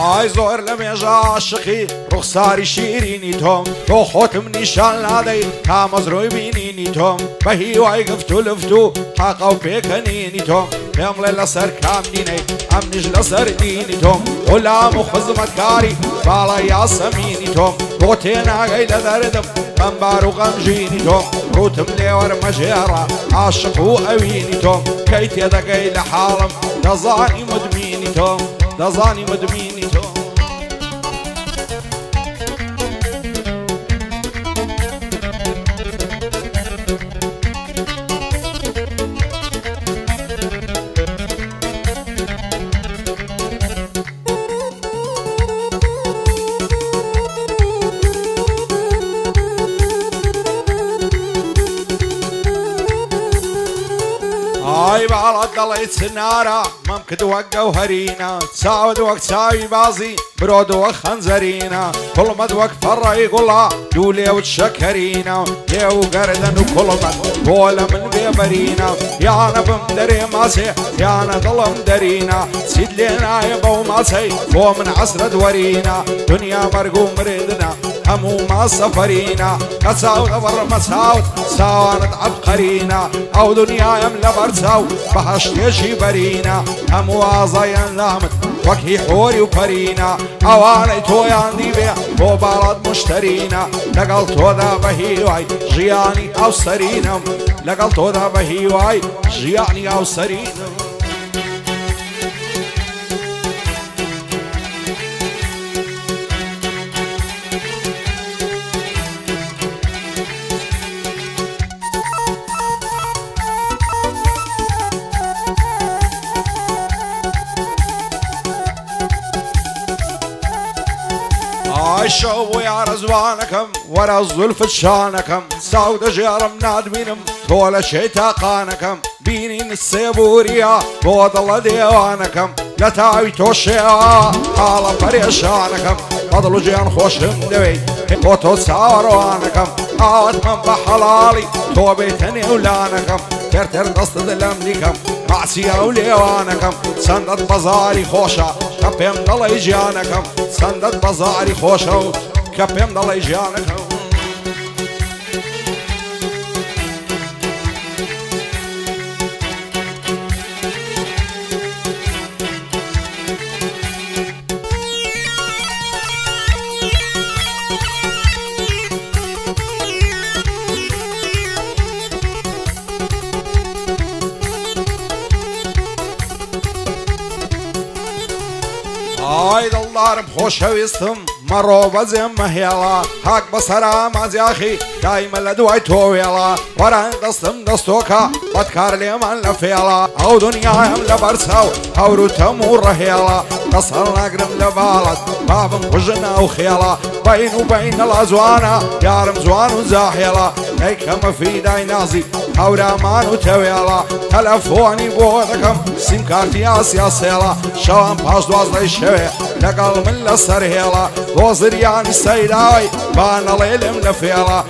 ئای زۆر لە مێژە عاشقی ڕوخساری شیرینی تۆم تۆ خۆتم نیشان نادەی تا مەزرۆی بینینی تۆم بە هیوای گفت و لفت و حەقە و پێکەنینی تۆم پێم لێ لەسەر کام دینەی ئەم نیش لەسەر دینی تۆم غولام و خزمەتکاری باڵای یاسەمینی تۆم بۆ تێناگەی لە دەردم بەمبار و غەمژینی تۆم ڕوتم لێوەرمەژێڕە عاشق و ئەوینی تۆم کەی تێدەگەی لە حاڵم دەزانی مدمینی تۆم دەزانی مدمینی تۆم ئای باڵات دەڵێ چنارە مەم کردووە گەوهەرینە چاوت وەک چاوی بازی برۆدووە خەنجەرینە کوڵمت وەک پەڕەی گوڵا دوو لێوت شەکەرینە لێو و گەردەن و کوڵمت بۆ لە من بێبەرینە یانە بم دەرێ ماچێ یانە دڵم دەرینە چیت لێ نایە بەو ماچەی بۆ من عەسرەت وەرینە دنیا مەرگ و مردنە هەموو ما سەفەرینە کە چاوتە بەڕمە چاوت چاوانت عەبقەرینە ئەو دنیایم لەبەر چاو بەهەشتێکی بەرینە هەموو ئازایان لامت وەکی حۆری و پەرینە ئەوانەی تۆیان دیبێ بۆ باڵات مشتەرینە لەگەڵ تۆدا بە هیوای ژیانی ئاوسەرینم لەگەڵ تۆدا بە هیوای ژیانی ئاوسەرینم شەو بۆ یارە زوانەکەم وەرە زولفت شانەکەم چاو دەژێڕم نادبینم تۆ لە شەیتاقانەکەم بینین سێبوریە بۆ دڵە دێوانەکەم لە تاوی تۆ شێوە حاڵە پەرێشانەکەم بەدڵ و گیان خۆشم دەوێت بۆ تۆ چاوەڕوانەکەم ئاوەتمەم بە حەڵاڵی تۆ بێتە نێولانەکەم تێرتێر دەستت لەم دیکەم ماچیە و لێوانەکەم چەندەت بەزاری خۆشە کە پێم دەڵێ گیانەکەم چەندەت بەزاری خۆشە و کە پێم دەڵێ گیانەکەم ئای دڵدارم خۆشەویستم مەڕۆ بەجێم مەهێڵە هاک بەسەرا ماجیاخی دایمە لە دوای تۆ وێڵە وەران دەستم دەستۆکە بەدکار لێمان لە فێڵە ئەو دنیایم لەبەر چاو هەور و تەم و ڕەهێڵە دەسەڵ ناگرم لە باڵت بابم کوژن ئەو خێڵە بین و بین نەڵا جوانە یارم جوان و جاهێڵە ئەیکەمە فیدای نازی هەورامان و تەوێڵە تەلەفۆنی بۆ دەکەم سیمکارتی ئاسیا سێڵە شەوان پاش 12 شەوێ لەگەڵ من لەسەر هێڵە بۆ زریانی سەیداوی با نەڵێ لێم لە فێڵە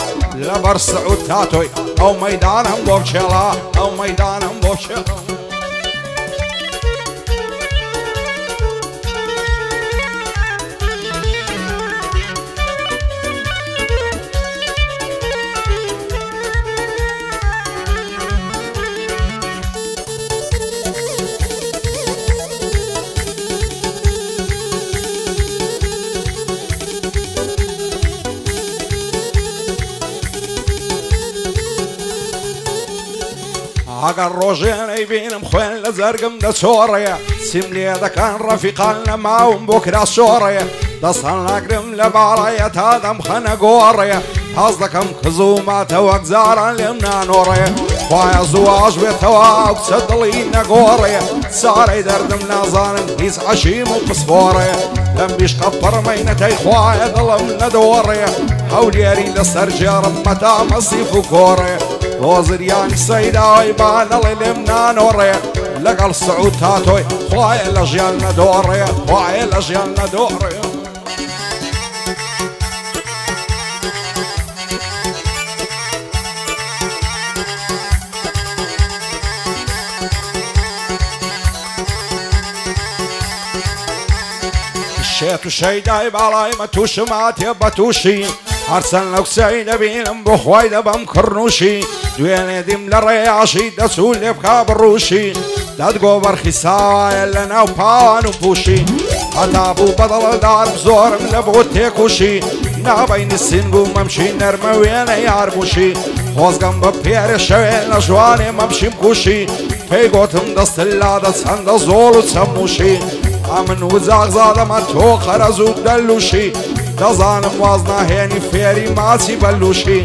لەبەر سەعود تاتۆی ئەو مەیدانم بۆ بچێڵە ئەو مەیدانم بۆ بچێڵە ئەگەر ڕۆژێنەی بینم خوێن لە جەرگم دەچۆڕەیە سیم لێ دەکەن ڕەفیقان لە ماوم بۆ کرا شۆڕەیە دەستان ناگرم لە باڵەیە تا دەمخەنە گۆڕەیە حەز دەکەم کز و ماتە وەک جاران لێم نانۆڕەیە خوایە زواژ بێتەوە ئەو کچە دڵی نەگۆڕەیە سارەی دەردم نازانم هیچ عەشیم و پسپۆڕەیە لەم بیشقە پڕمەینەتەی خوایە دڵم نەدۆڕەیە هەولێری لەسەر جێڕم مەتا مەسیف و کۆڕەیە ڕۆزریانی سەیداوی با نەڵێ لێم نانۆڕەیە لەگەڵ سەعود تاتۆی خوایە لە ژیان نەدۆڕەیە خوایە لە ژیان نەدۆڕەیە شێت و شەیدای باڵای مە تووشما تێبە تووشی هەرچەند لەو کچەی دەبینم بۆ خۆی دەبەم کڕنووشی دوێنێ دیم لە ڕێیاشی دەچوو لێ بکا بڕووشی دەتگۆ بەرخی ساوایە لە ناو پاوان و پوشی هەتا بوو بەدڵدارم زۆرم لە بۆ تێکوشی نابینی سینگ و مەمشی نەرمە وێنە یارموشی خۆزگەم بە پێرە شەوێ لە ژوانێ مەمشیم کوشی پێی گۆتم دەستل لادە چەندە زۆڵ و چەموشی ئەمن و جاغزادەمە تۆ قەرەز و دەلوشی دەزانم واز ناهێنی فێری ماچی بەلوشی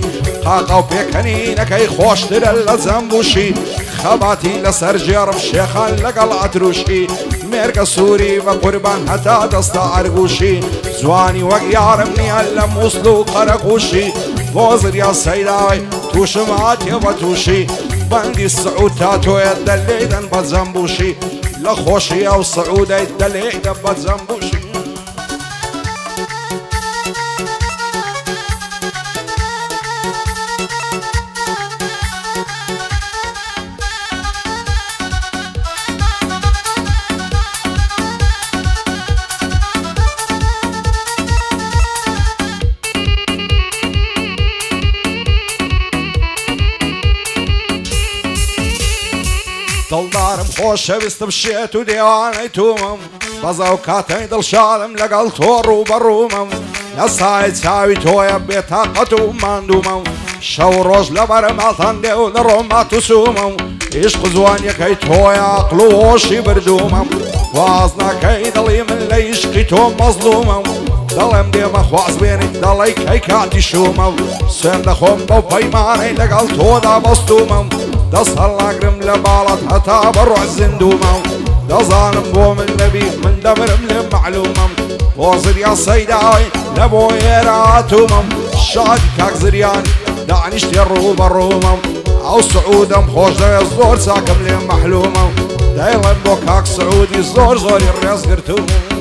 قاقە و پێکەنینەکەی خۆشترە لە جەمبوشی خەباتی لەسەر ژێڕم شێخان لەگەڵ ئەتروشی مێرگە سووری بە قوربان هەتا دەستە ئەرگوشی جوانی وەک یارم نییە لە مووسڵ و قەرەقوشی بۆ زریا سەیداوی تووشم هاتیە بە تووشی بەندی سعود تا تۆیە دەلێدەن بە جەمبوشی لە خۆشی ئەو سعودەی دەلێدە بە جەمبوشی دڵدارم خۆشەویستم شێت و دێوانەی تومم بەزە و کاتەی دڵشادم لەگەڵ تۆ ڕووبەڕوومم لە سای چاوی تۆیە بێتاقەت و ماندوومم شەو ڕۆژ لە بەرەماڵتان دێ و لە ڕۆما تووسومم عیشق زوانیەکەی تۆیە عەقڵ و هۆشی بردوومم واز ناکەی دڵی من لە عیشقی تۆ مەزلوومم دەڵێم دێمە خواز بێنیت دەڵی کەی کاتی شوومە سوێن دەخۆم بەو پەیمانەی لەگەڵ تۆدا بەستوومم دەست هەڵناگرم لە باڵات هەتا بەڕۆژ زیندوومە دەزانم بۆ من نەبی من دەبرم لێ معلومم بۆ زریا سەیداوی لە بۆ ئێرە هاتوومم شادی کاک زریان دانیشتێ ڕوو بەڕوومم ئەو سعودەم خۆش دەوێت زۆر چاکەم لێ مەحلومم دەیڵێم بۆ کاک سعودی زۆر زۆری ڕێز گرتووم